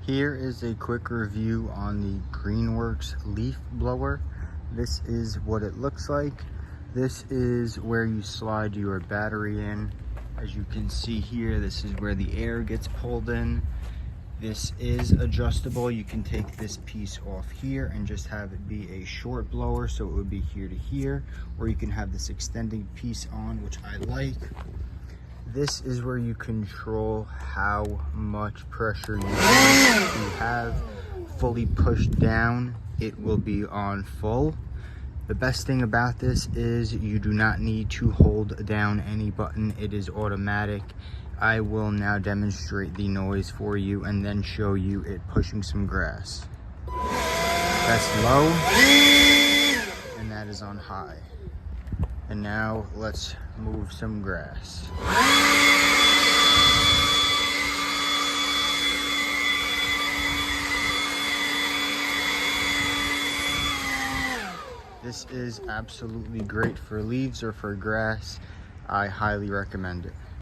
Here is a quick review on the Greenworks leaf blower. This is what it looks like. This is where you slide your battery in. As you can see here, this is where the air gets pulled in. This is adjustable. You can take this piece off here and just have it be a short blower, so it would be here to here, or you can have this extending piece on, which I like. This is where you control how much pressure you have. Fully pushed down, it will be on full. The best thing about this is you do not need to hold down any button. It is automatic. I will now demonstrate the noise for you and then show you it pushing some grass. That's low, and that is on high. And now let's move some grass. This is absolutely great for leaves or for grass. I highly recommend it.